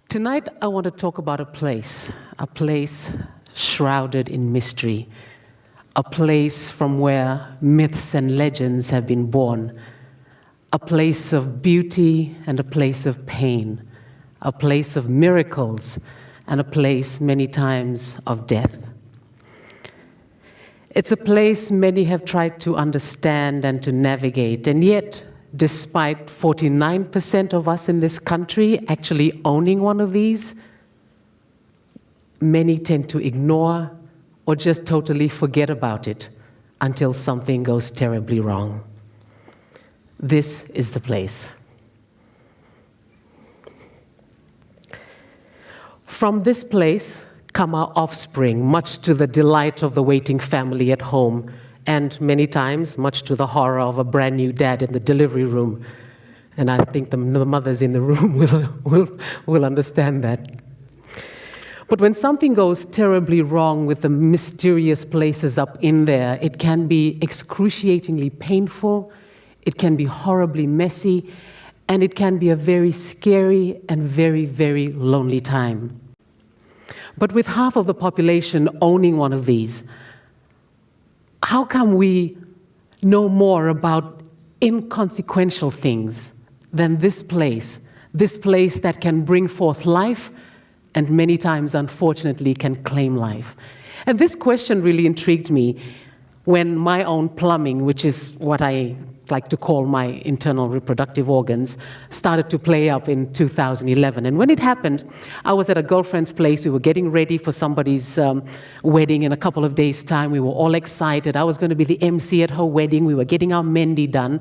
Tonight, I want to talk about a place shrouded in mystery, a place from where myths and legends have been born, a place of beauty and a place of pain, a place of miracles and a place many times of death. It's a place many have tried to understand and to navigate, and yet, despite 49% of us in this country actually owning one of these, many tend to ignore or just totally forget about it until something goes terribly wrong. This is the place. From this place come our offspring, much to the delight of the waiting family at home, and many times, much to the horror of a brand new dad in the delivery room. And I think the mothers in the room will understand that. But when something goes terribly wrong with the mysterious places up in there, it can be excruciatingly painful, it can be horribly messy, and it can be a very scary and very, very lonely time. But with half of the population owning one of these, how come we know more about inconsequential things than this place that can bring forth life and many times, unfortunately, can claim life? And this question really intrigued me when my own plumbing, which is what I like to call my internal reproductive organs, started to play up in 2011. And when it happened, I was at a girlfriend's place. We were getting ready for somebody's wedding in a couple of days' time. We were all excited. I was going to be the MC at her wedding. We were getting our Mendi done.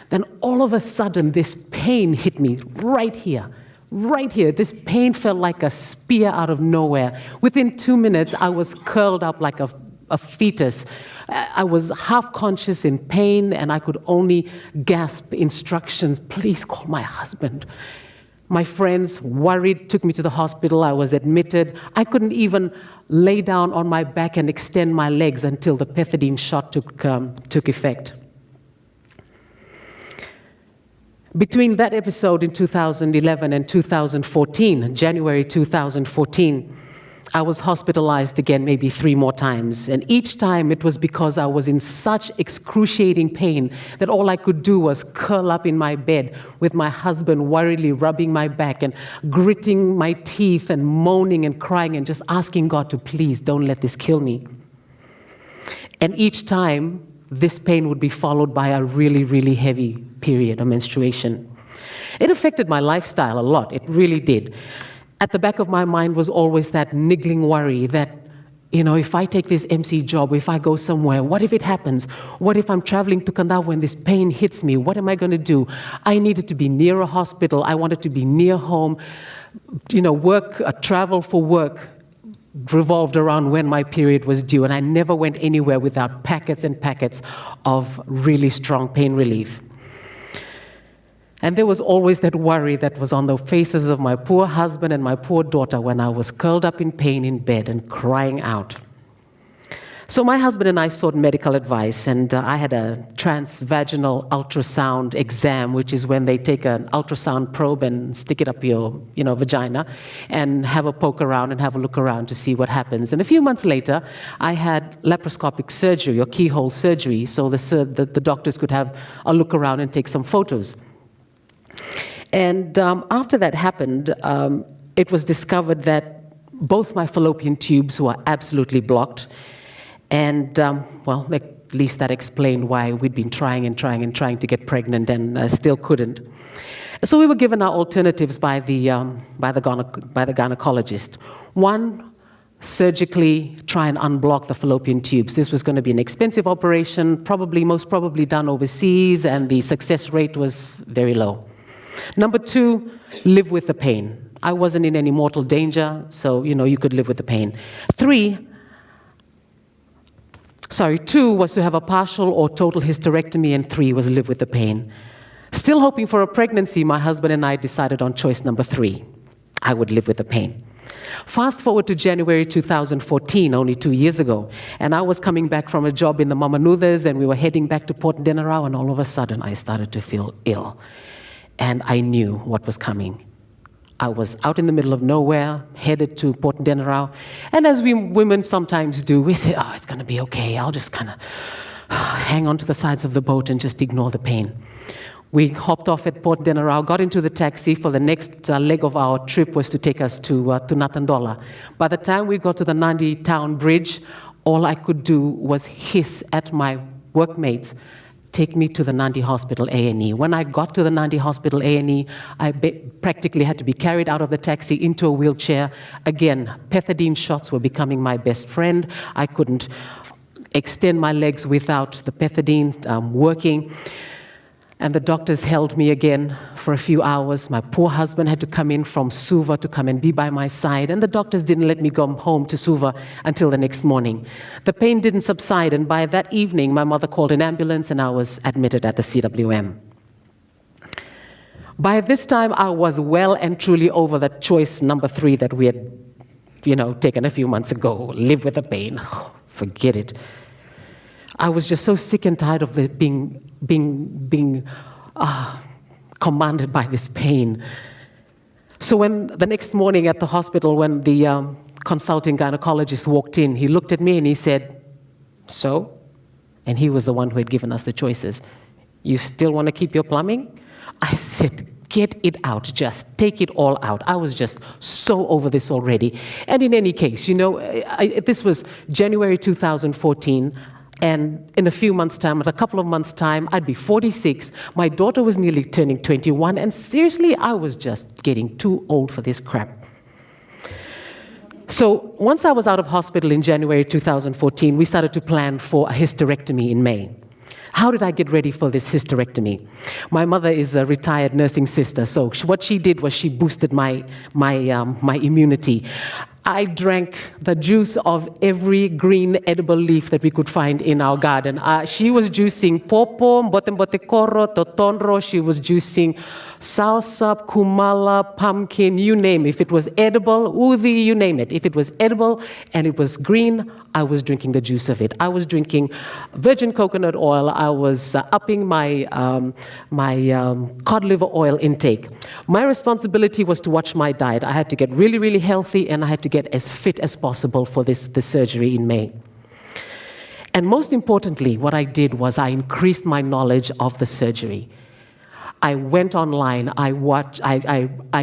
Then all of a sudden, this pain hit me right here. Right here. This pain felt like a spear out of nowhere. Within 2 minutes, I was curled up like a fetus. I was half conscious in pain, and I could only gasp instructions, please call my husband. My friends, worried, took me to the hospital. I was admitted. I couldn't even lay down on my back and extend my legs until the pethidine shot took effect. Between that episode in 2011 and 2014, January 2014, I was hospitalized again maybe 3 more times. And each time it was because I was in such excruciating pain that all I could do was curl up in my bed with my husband worriedly rubbing my back and gritting my teeth and moaning and crying and just asking God to please don't let this kill me. And each time, this pain would be followed by a really, really heavy period of menstruation. It affected my lifestyle a lot. It really did. At the back of my mind was always that niggling worry that, if I take this MC job, if I go somewhere, what if it happens? What if I'm traveling to Kandau when this pain hits me? What am I going to do? I needed to be near a hospital. I wanted to be near home. Travel for work revolved around when my period was due, and I never went anywhere without packets and packets of really strong pain relief. And there was always that worry that was on the faces of my poor husband and my poor daughter when I was curled up in pain in bed and crying out. So my husband and I sought medical advice, and I had a transvaginal ultrasound exam, which is when they take an ultrasound probe and stick it up your vagina and have a poke around and have a look around to see what happens. And a few months later, I had laparoscopic surgery or keyhole surgery, so the doctors could have a look around and take some photos. And after that happened, it was discovered that both my fallopian tubes were absolutely blocked. And, at least that explained why we'd been trying to get pregnant and still couldn't. So we were given our alternatives by the gynecologist. One, surgically try and unblock the fallopian tubes. This was going to be an expensive operation, most probably done overseas, and the success rate was very low. Number 2, live with the pain. I wasn't in any mortal danger, so, you could live with the pain. 2 was to have a partial or total hysterectomy, and 3 was live with the pain. Still hoping for a pregnancy, my husband and I decided on choice number 3. I would live with the pain. Fast forward to January 2014, only 2 years ago, and I was coming back from a job in the Mamanuthas, and we were heading back to Port Denarau, and all of a sudden I started to feel ill. And I knew what was coming. I was out in the middle of nowhere, headed to Port Denarau. And as we women sometimes do, we say, oh, it's going to be okay. I'll just kind of hang on to the sides of the boat and just ignore the pain. We hopped off at Port Denarau, got into the taxi. For the next leg of our trip was to take us to Natandola. By the time we got to the Nandi town bridge, all I could do was hiss at my workmates, take me to the Nandi Hospital A&E. When I got to the Nandi Hospital A&E, I practically had to be carried out of the taxi into a wheelchair. Again, pethidine shots were becoming my best friend. I couldn't extend my legs without the pethidine working. And the doctors held me again for a few hours. My poor husband had to come in from Suva to come and be by my side, and the doctors didn't let me go home to Suva until the next morning. The pain didn't subside, and by that evening, my mother called an ambulance, and I was admitted at the CWM. By this time, I was well and truly over that choice number 3 that we had, taken a few months ago, live with the pain. Oh, forget it. I was just so sick and tired of it being commanded by this pain. So when the next morning at the hospital, when the consulting gynecologist walked in, he looked at me and he said, so? And he was the one who had given us the choices. You still want to keep your plumbing? I said, get it out, just take it all out. I was just so over this already. And in any case, this was January 2014. And in a few months' time, in a couple of months' time, I'd be 46. My daughter was nearly turning 21. And seriously, I was just getting too old for this crap. So once I was out of hospital in January 2014, we started to plan for a hysterectomy in May. How did I get ready for this hysterectomy? My mother is a retired nursing sister, so what she did was she boosted my immunity. I drank the juice of every green edible leaf that we could find in our garden. She was juicing popo, mbote-mbote-koro, totonro. She was juicing soursop, kumala, pumpkin, you name it. If it was edible, uthi, you name it. If it was edible and it was green, I was drinking the juice of it. I was drinking virgin coconut oil. I was upping my cod liver oil intake. My responsibility was to watch my diet. I had to get really, really healthy, and I had to get as fit as possible for this surgery in May. And most importantly, what I did was I increased my knowledge of the surgery. I went online, I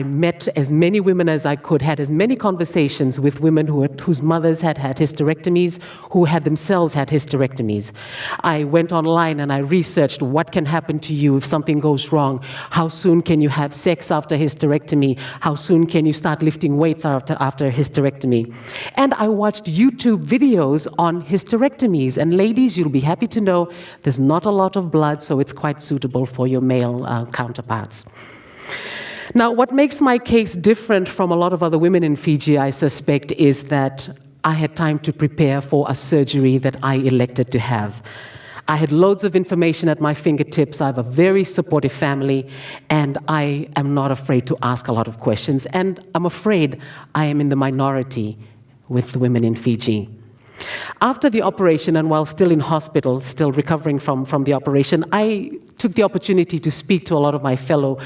met as many women as I could, had as many conversations with women whose mothers had had hysterectomies, who had themselves had hysterectomies. I went online and I researched what can happen to you if something goes wrong. How soon can you have sex after hysterectomy? How soon can you start lifting weights after hysterectomy? And I watched YouTube videos on hysterectomies. And ladies, you'll be happy to know there's not a lot of blood, so it's quite suitable for your male counterparts. Now, what makes my case different from a lot of other women in Fiji, I suspect, is that I had time to prepare for a surgery that I elected to have. I had loads of information at my fingertips. I have a very supportive family, and I am not afraid to ask a lot of questions. And I'm afraid I am in the minority with the women in Fiji. After the operation, and while still in hospital, still recovering from the operation, I took the opportunity to speak to a lot of my fellow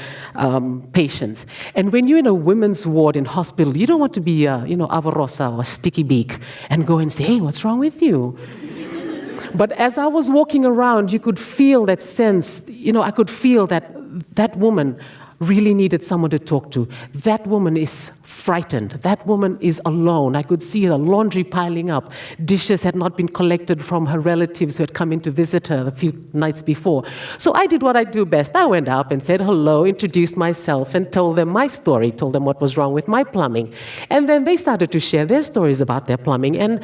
patients. And when you're in a women's ward in hospital, you don't want to be avarosa or sticky beak and go and say, hey, what's wrong with you? But as I was walking around, you could feel that sense, I could feel that that woman really needed someone to talk to. That woman is frightened. That woman is alone. I could see the laundry piling up. Dishes had not been collected from her relatives who had come in to visit her a few nights before. So I did what I do best. I went up and said hello, introduced myself, and told them my story, told them what was wrong with my plumbing. And then they started to share their stories about their plumbing. And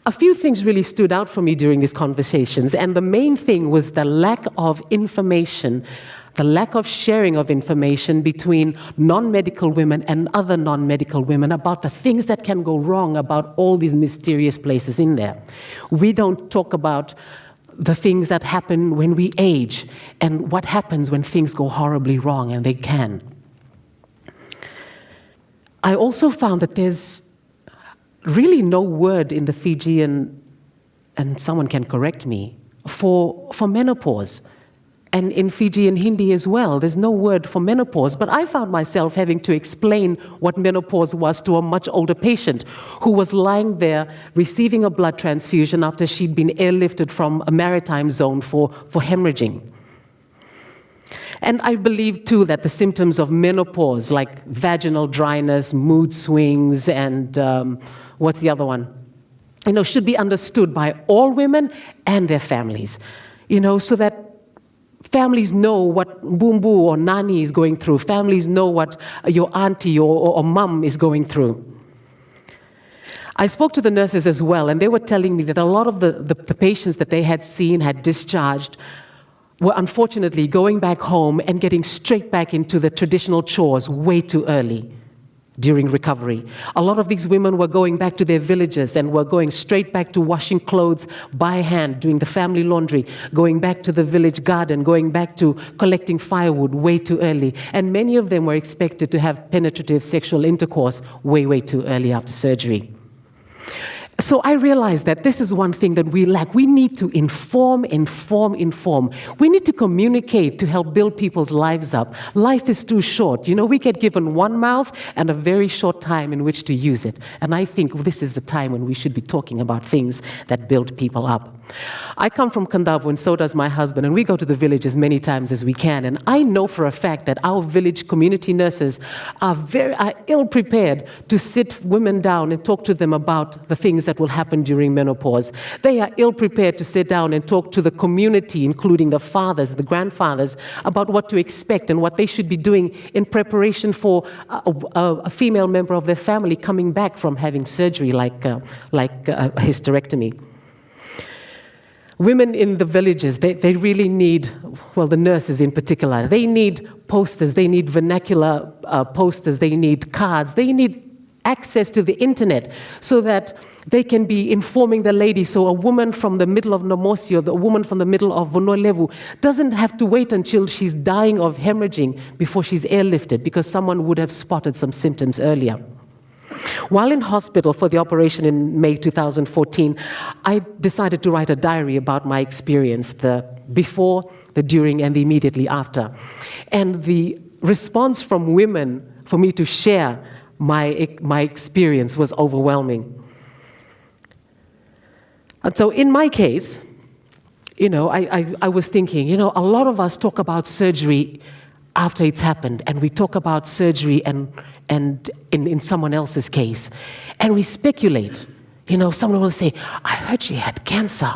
a few things really stood out for me during these conversations. And the main thing was the lack of information, the lack of sharing of information between non-medical women and other non-medical women about the things that can go wrong about all these mysterious places in there. We don't talk about the things that happen when we age and what happens when things go horribly wrong, and they can. I also found that there's really no word in the Fijian, and someone can correct me, for menopause. And in Fiji and Hindi as well, there's no word for menopause. But I found myself having to explain what menopause was to a much older patient who was lying there receiving a blood transfusion after she'd been airlifted from a maritime zone for hemorrhaging. And I believe, too, that the symptoms of menopause, like vaginal dryness, mood swings, and what's the other one? Should be understood by all women and their families, so that families know what Bumbu or Nani is going through. Families know what your auntie or mum is going through. I spoke to the nurses as well, and they were telling me that a lot of the patients that they had seen, had discharged, were unfortunately going back home and getting straight back into the traditional chores way too early during recovery. A lot of these women were going back to their villages and were going straight back to washing clothes by hand, doing the family laundry, going back to the village garden, going back to collecting firewood way too early. And many of them were expected to have penetrative sexual intercourse way, way too early after surgery. So I realized that this is one thing that we lack. We need to inform. We need to communicate to help build people's lives up. Life is too short. We get given one mouth and a very short time in which to use it. And I think this is the time when we should be talking about things that build people up. I come from Kandavu, and so does my husband, and we go to the village as many times as we can. And I know for a fact that our village community nurses are ill-prepared to sit women down and talk to them about the things that will happen during menopause. They are ill-prepared to sit down and talk to the community, including the fathers, the grandfathers, about what to expect and what they should be doing in preparation for a female member of their family coming back from having surgery like a hysterectomy. Women in the villages, they really need, well, the nurses in particular, they need posters, they need vernacular posters, they need cards, they need access to the internet so that they can be informing the lady. So a woman from the middle of Nomosio, the woman from the middle of Vonolevu, doesn't have to wait until she's dying of hemorrhaging before she's airlifted, because someone would have spotted some symptoms earlier. While in hospital for the operation in May 2014, I decided to write a diary about my experience, the before, the during, and the immediately after. And the response from women for me to share my experience was overwhelming. And so in my case, I was thinking, a lot of us talk about surgery after it's happened, and we talk about surgery and in someone else's case, and we speculate. Someone will say, I heard she had cancer.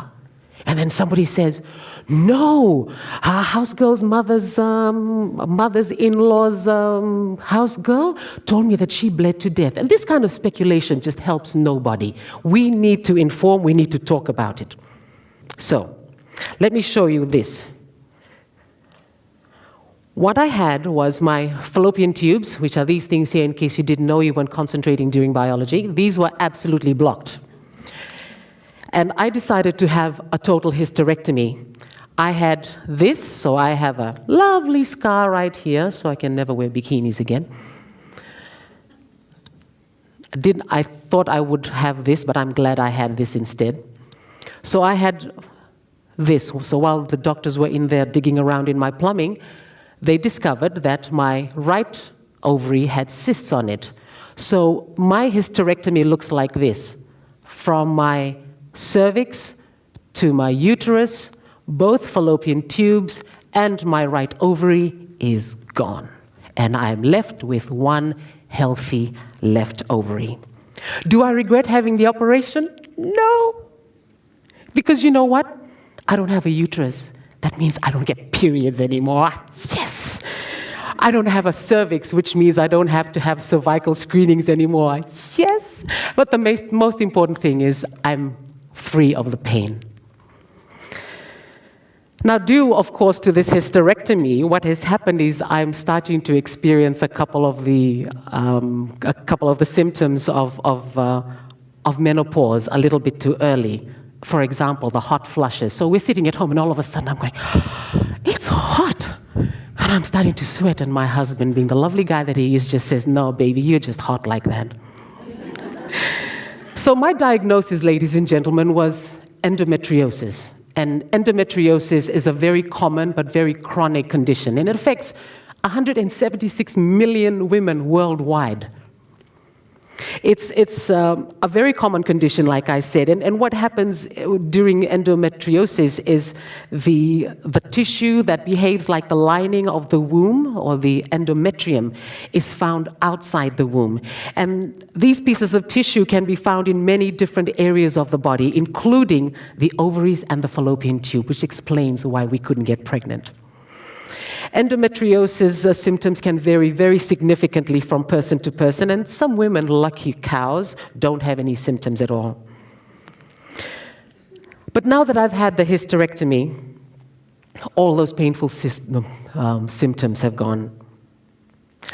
And then somebody says, no, her house girl's mother's in-law's house girl told me that she bled to death. And this kind of speculation just helps nobody. We need to inform, we need to talk about it. So, let me show you this. What I had was my fallopian tubes, which are these things here in case you didn't know you weren't concentrating during biology. These were absolutely blocked. And I decided to have a total hysterectomy. I had this, so I have a lovely scar right here, so I can never wear bikinis again. I thought I would have this, but I'm glad I had this instead. So I had this. So while the doctors were in there digging around in my plumbing, they discovered that my right ovary had cysts on it. So my hysterectomy looks like this. From my cervix to my uterus, both fallopian tubes and my right ovary is gone. And I'm left with one healthy left ovary. Do I regret having the operation? No. Because you know what? I don't have a uterus. That means I don't get periods anymore. Yes! I don't have a cervix, which means I don't have to have cervical screenings anymore. Yes! But the most important thing is I'm free of the pain. Now, due, of course, to this hysterectomy, what has happened is I'm starting to experience a couple of the symptoms of menopause a little bit too early. For example, the hot flushes. So we're sitting at home, and all of a sudden I'm going, it's hot. And I'm starting to sweat, and my husband, being the lovely guy that he is, just says, no, baby, you're just hot like that. So my diagnosis, ladies and gentlemen, was endometriosis. And endometriosis is a very common but very chronic condition, and it affects 176 million women worldwide. It's a very common condition, like I said, and what happens during endometriosis is the tissue that behaves like the lining of the womb, or the endometrium, is found outside the womb. And these pieces of tissue can be found in many different areas of the body, including the ovaries and the fallopian tube, which explains why we couldn't get pregnant. Endometriosis symptoms can vary very significantly from person to person, and some women, lucky cows, don't have any symptoms at all. But now that I've had the hysterectomy, all those painful symptoms have gone.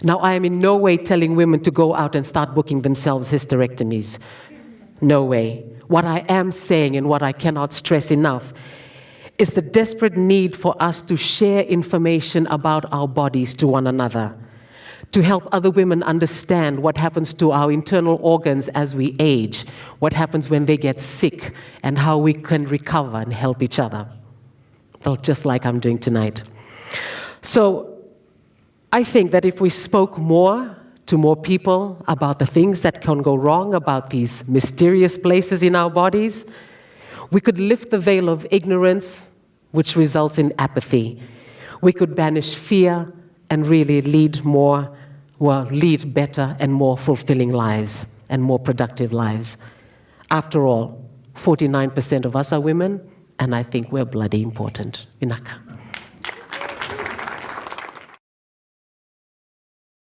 Now, I am in no way telling women to go out and start booking themselves hysterectomies. No way. What I am saying, and what I cannot stress enough, is the desperate need for us to share information about our bodies to one another, to help other women understand what happens to our internal organs as we age, what happens when they get sick, and how we can recover and help each other. Well, just like I'm doing tonight. So I think that if we spoke more to more people about the things that can go wrong, about these mysterious places in our bodies, we could lift the veil of ignorance, which results in apathy. We could banish fear and really lead better and more fulfilling lives and more productive lives. After all, 49% of us are women, and I think we're bloody important. Inaka.